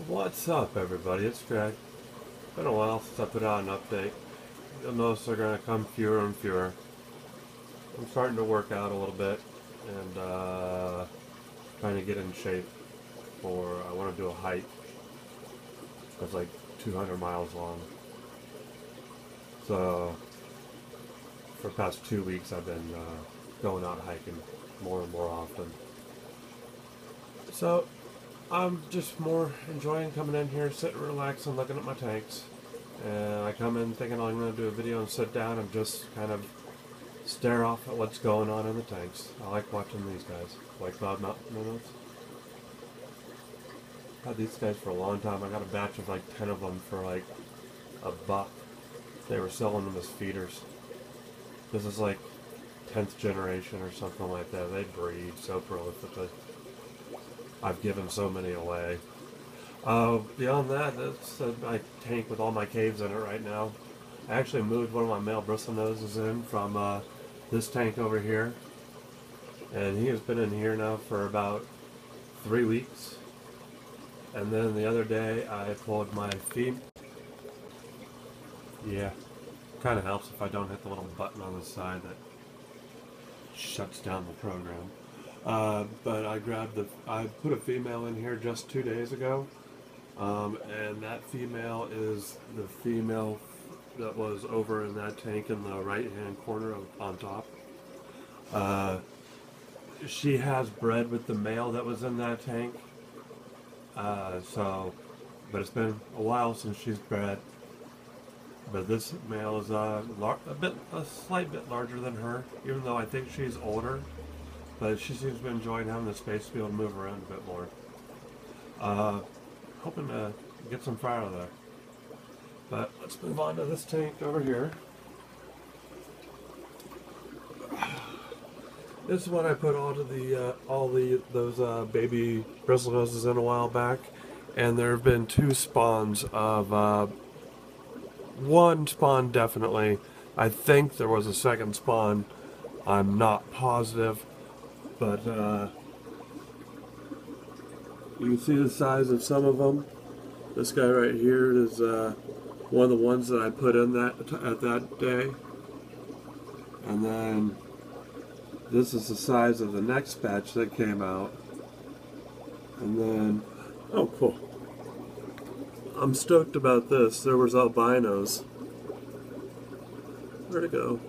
What's up, everybody? It's Greg. Been a while since I put out an update. You'll notice they're going to come fewer and fewer. I'm starting to work out a little bit and trying to get in shape for. I want to do a hike that's like 200 miles long. So for the past 2 weeks, I've been going out hiking more and more often. So I'm just more enjoying coming in here, sitting, relaxing, looking at my tanks. And I come in thinking I'm going to do a video and sit down and just kind of stare off at what's going on in the tanks. I like watching these guys, White Cloud Mountain minnows. Had these guys for a long time. I got a batch of like 10 of them for like $1. They were selling them as feeders. This is like 10th generation or something like that. They breed so prolifically. I've given so many away. Beyond that, that's my tank with all my caves in it right now. I actually moved one of my male bristlenoses in from this tank over here. And he has been in here now for about 3 weeks. And then the other day I pulled my female. Yeah, kind of helps if I don't hit the little button on the side that shuts down the program. But I put a female in here just 2 days ago. And that female is the female that was over in that tank in the right hand corner on top. She has bred with the male that was in that tank. But it's been a while since she's bred. But this male is a slight bit larger than her, even though I think she's older. But she seems to be enjoying having the space to be able to move around a bit more. Hoping to get some fire out of there. But let's move on to this tank over here. This is what I put those baby bristlenoses in a while back, and there have been 2 spawns of one spawn definitely. I think there was a second spawn. I'm not positive, but you can see the size of some of them. This guy right here is one of the ones that I put in at that day. And then this is the size of the next batch that came out. And then, oh cool. I'm stoked about this. There was albinos. Where'd it go?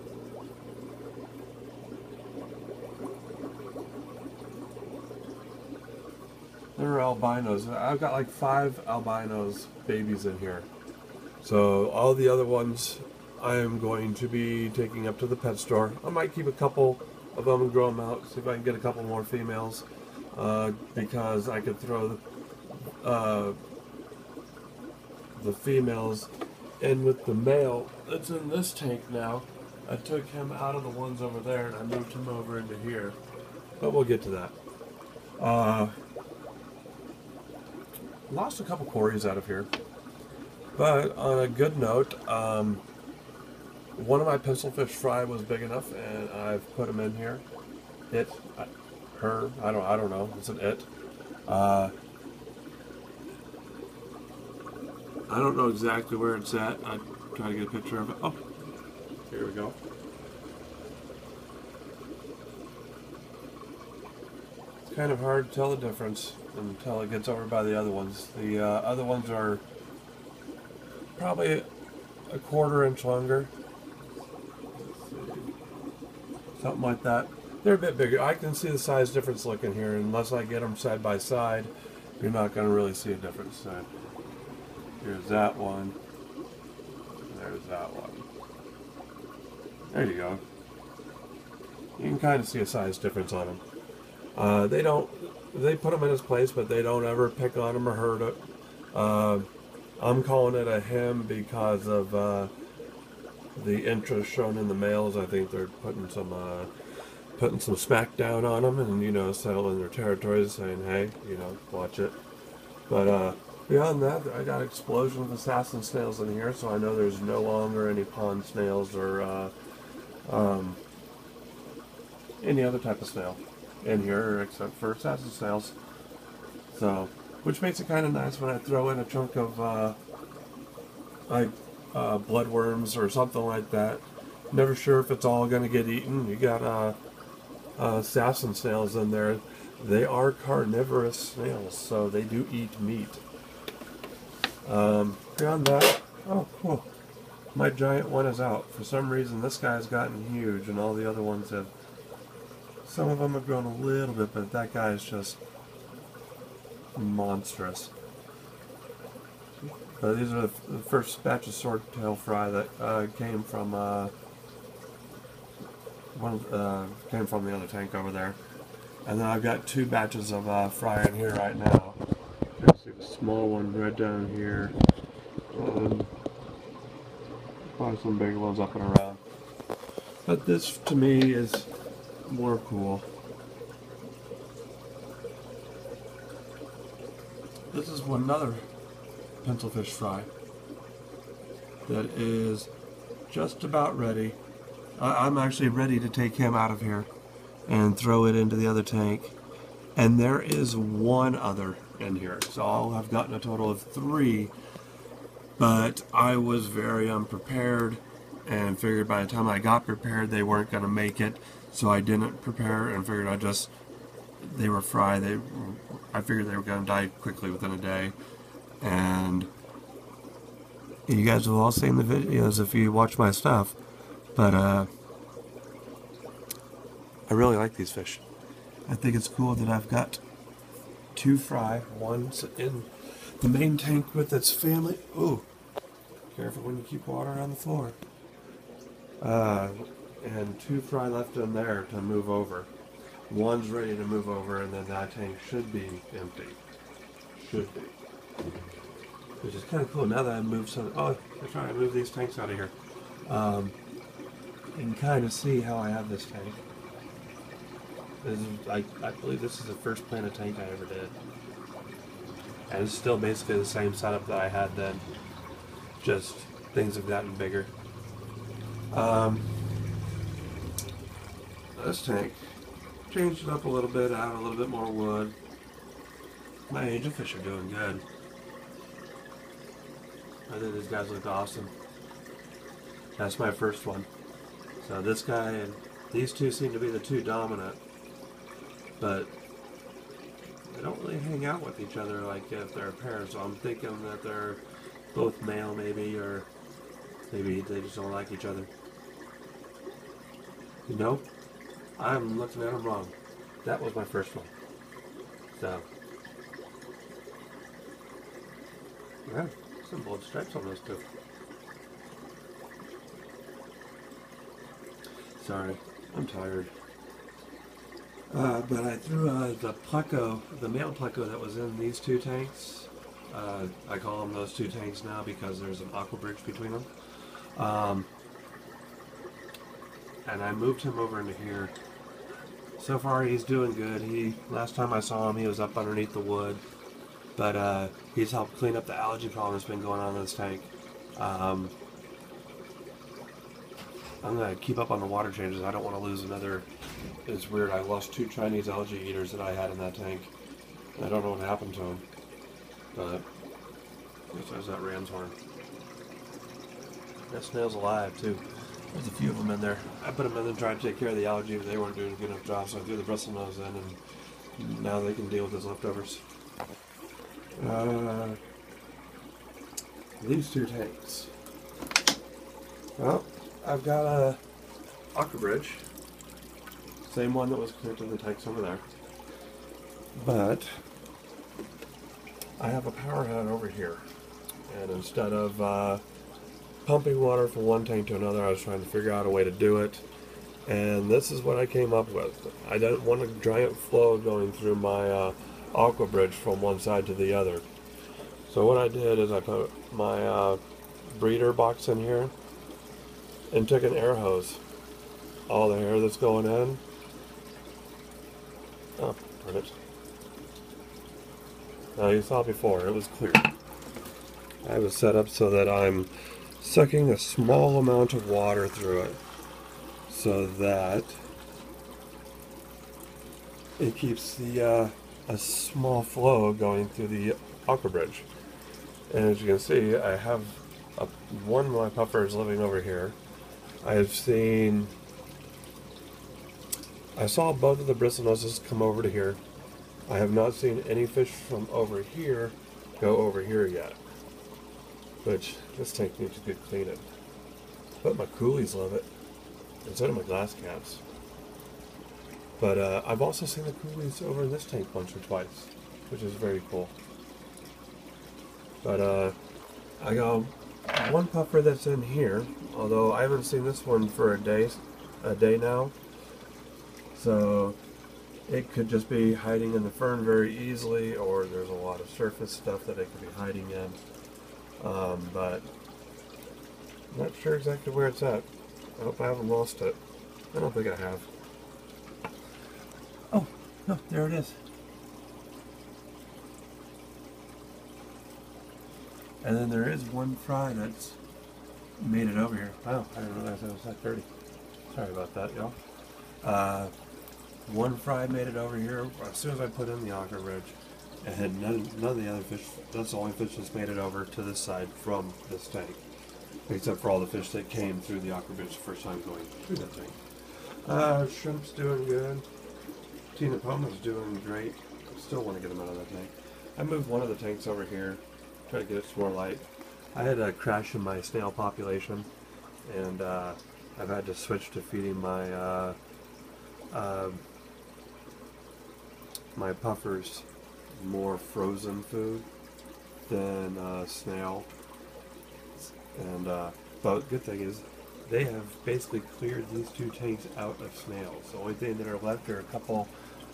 There are albinos. I've got like 5 albinos babies in here. So all the other ones I am going to be taking up to the pet store. I might keep a couple of them and grow them out, see if I can get a couple more females. Because I could throw the females in with the male that's in this tank now. I took him out of the ones over there and I moved him over into here. But we'll get to that. Lost a couple quarries out of here. But on a good note, one of my pencilfish fry was big enough and I've put him in here. Her, I don't know, it's an it. I don't know exactly where it's at. I try to get a picture of it. Oh, here we go. It's kind of hard to tell the difference until it gets over by the other ones. The other ones are probably a 1/4 inch longer. Something like that. They're a bit bigger. I can see the size difference looking here. Unless I get them side by side, you're not going to really see a difference. So here's that one. There's that one. There you go. You can kind of see a size difference on them. They put them in his place, but they don't ever pick on him or hurt it. I'm calling it a him because of the interest shown in the males. I think they're putting some smack down on them and, settling their territories, saying, hey, watch it. But beyond that, I got explosion of assassin snails in here, so I know there's no longer any pond snails or any other type of snail in here except for assassin snails. So which makes it kind of nice when I throw in a chunk of like bloodworms or something like that. Never sure if it's all going to get eaten. You got assassin snails in there. They are carnivorous snails, so they do eat meat. Beyond that, oh cool. My giant one is out. For some reason this guy's gotten huge and all the other ones have, some of them have grown a little bit, but that guy is just monstrous. These are the first batch of swordtail fry that came from came from the other tank over there. And then I've got 2 batches of fry in here right now. You can see the small one right down here. And probably some bigger ones up and around. But this to me is more cool. This is another pencilfish fry that is just about ready. I'm actually ready to take him out of here and throw it into the other tank. And there is 1 other in here. So I've gotten a total of 3. But I was very unprepared and figured by the time I got prepared they weren't going to make it. So I didn't prepare and figured they were fry. I figured they were going to die quickly within a day. And you guys have all seen the videos if you watch my stuff. But I really like these fish. I think it's cool that I've got 2 fry. One's in the main tank with its family. Ooh, careful when you keep water on the floor. And 2 fry left in there to move over. One's ready to move over, and then that tank should be empty. Should be. Which is kind of cool. Now that I've moved some... Oh, I'm trying to move these tanks out of here. You can kind of see how I have this tank. This is, I believe this is the first planted tank I ever did. And it's still basically the same setup that I had then. Just things have gotten bigger. This tank, changed it up a little bit, added a little bit more wood. My angelfish are doing good. I think these guys look awesome. That's my first one. So this guy and these 2 seem to be the 2 dominant. But they don't really hang out with each other like if they're a pair. So I'm thinking that they're both male maybe, or maybe they just don't like each other. You know, I'm looking at them wrong. That was my first one. So, yeah, some bold stripes on those 2. Sorry, I'm tired. But I threw the pleco, the male pleco that was in these 2 tanks. I call them those 2 tanks now because there's an aqua bridge between them. And I moved him over into here. So far he's doing good. Last time I saw him he was up underneath the wood. But he's helped clean up the algae problem that's been going on in this tank. I'm going to keep up on the water changes. I don't want to lose another. It's weird. I lost 2 Chinese algae eaters that I had in that tank. I don't know what happened to them. But there's that ram's horn. That snail's alive too. There's a few of them in there. I put them in and tried to take care of the algae, but they weren't doing a good enough job, so I threw the bristlenose in, and now they can deal with those leftovers. These 2 tanks. Well, I've got a aqua bridge, same one that was connected to the tanks over there, but I have a power head over here, and instead of pumping water from one tank to another, I was trying to figure out a way to do it, and this is what I came up with. I didn't want a giant flow going through my aqua bridge from one side to the other, so what I did is I put my breeder box in here and took an air hose. All the air that's going in. Oh, darn it. Now you saw before, it was clear. I was set up so that I'm sucking a small amount of water through it so that it keeps the a small flow going through the aqua bridge. And as you can see, I have one of my puffers living over here. I saw both of the bristlenoses come over to here. I have not seen any fish from over here go over here yet, which this tank needs to get cleaned. But my coolies love it, and so do my glass caps. But I've also seen the coolies over in this tank once or twice, which is very cool. But I got one puffer that's in here, although I haven't seen this one for a day now. So it could just be hiding in the fern very easily, or there's a lot of surface stuff that it could be hiding in. But I'm not sure exactly where it's at. I hope I haven't lost it. I don't think I have. Oh, no, there it is. And then there is one fry that's made it over here. Wow, I didn't realize it was that dirty. Sorry about that, y'all. One fry made it over here as soon as I put in the aqua ridge. And none of the other fish, that's the only fish that's made it over to this side from this tank. Except for all the fish that came through the aqua bridge the first time going through that tank. Shrimp's doing good. Tina Poma's doing great. Still want to get them out of that tank. I moved one of the tanks over here, try to get it some more light. I had a crash in my snail population, and I've had to switch to feeding my my puffers more frozen food than snail. And but good thing is they have basically cleared these two tanks out of snails. The only thing that are left are a couple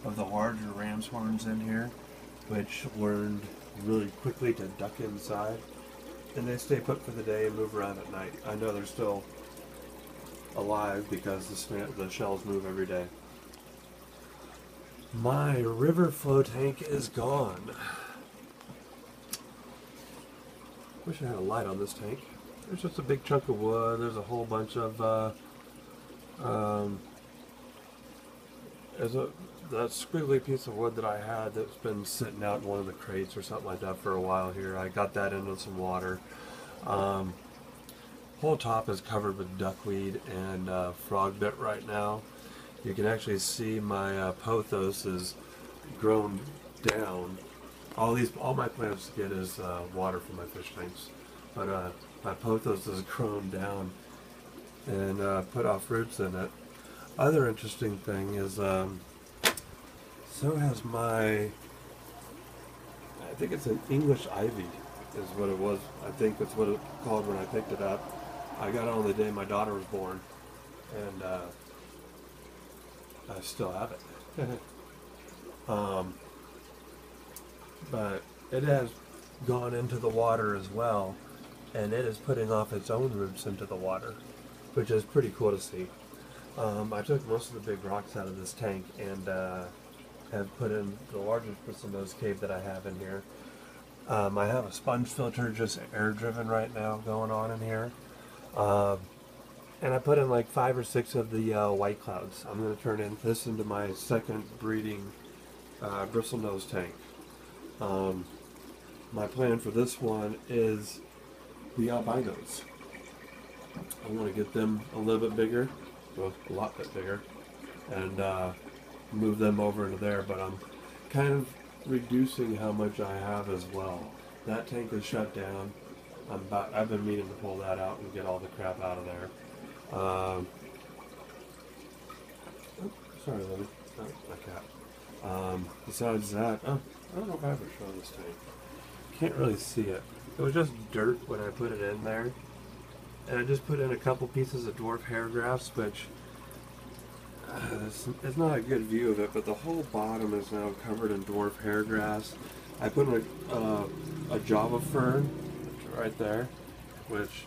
of the larger ram's horns in here, which learned really quickly to duck inside, and they stay put for the day and move around at night. I know they're still alive because the shells move every day. My river flow tank is gone. Wish I had a light on this tank. There's just a big chunk of wood. There's a whole bunch of that squiggly piece of wood that I had that's been sitting out in one of the crates or something like that for a while here. I got that into some water. Whole top is covered with duckweed and frog bit right now. You can actually see my pothos is grown down. All my plants get is water from my fish tanks, but my pothos has grown down and put off roots in it. Other interesting thing is, so has I think it's an English ivy is what it was. I think that's what it's called when I picked it up. I got it on the day my daughter was born, and I still have it. But it has gone into the water as well, and it is putting off its own roots into the water, which is pretty cool to see. I took most of the big rocks out of this tank and have put in the largest bristlenose cave that I have in here. I have a sponge filter, just air driven right now, going on in here. And I put in like 5 or 6 of the white clouds. I'm going to turn this into my second breeding bristlenose tank. My plan for this one is the albinos. I want to get them a little bit bigger, well, a lot bit bigger, and move them over into there, but I'm kind of reducing how much I have as well. That tank is shut down. I've been meaning to pull that out and get all the crap out of there. Sorry, Lily. Oh, my cat. Besides that, I don't know if I ever showed this tank. Can't really see it. It was just dirt when I put it in there. And I just put in a couple pieces of dwarf hair grass, which it's not a good view of it, but the whole bottom is now covered in dwarf hair grass. I put in a Java fern right there, which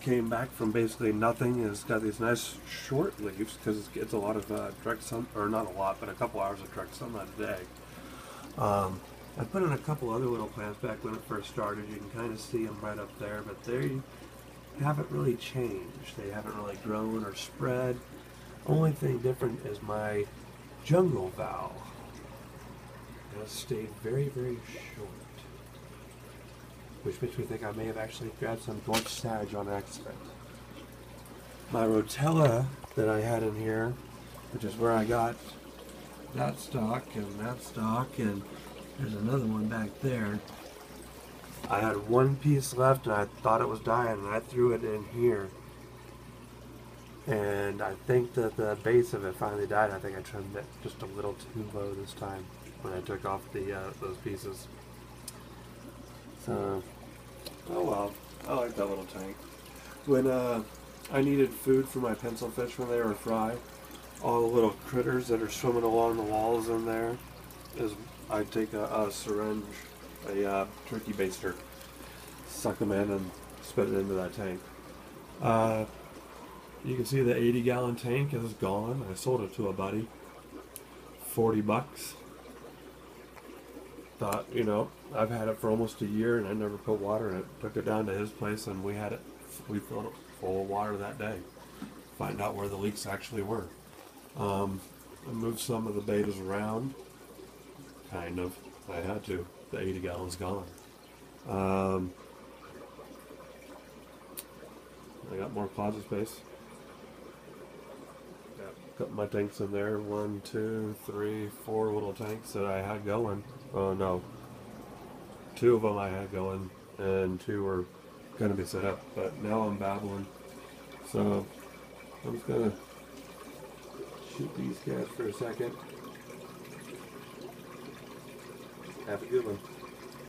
came back from basically nothing. It's got these nice short leaves because it gets a lot of direct sun, or not a lot, but a couple hours of direct sunlight a day. I put in a couple other little plants back when it first started. You can kind of see them right up there, but they haven't really changed. They haven't really grown or spread. Only thing different is my jungle vow. has stayed very, very short. Which makes me think I may have actually grabbed some dwarf sage on accident. My rotella that I had in here, which is where I got that stock, and there's another one back there. I had one piece left and I thought it was dying, and I threw it in here. And I think that the base of it finally died. I think I trimmed it just a little too low this time when I took off the those pieces. So, oh well, I like that little tank. When I needed food for my pencil fish when they were fry, all the little critters that are swimming along the walls in there, I'd take a syringe, a turkey baster, suck them in and spit it into that tank. You can see the 80-gallon tank is gone. I sold it to a buddy, $40. Thought, you know, I've had it for almost a year and I never put water in it. Took it down to his place and we filled it full of water that day. Find out where the leaks actually were. I moved some of the betas around. Kind of. I had to. The 80 gallons gone. I got more closet space. Got my tanks in there. 1, 2, 3, 4 little tanks that I had going. Oh no. 2 of them I had going and 2 were going to be set up. But now I'm babbling. So I'm just going to shoot these guys for a second. Have a good one.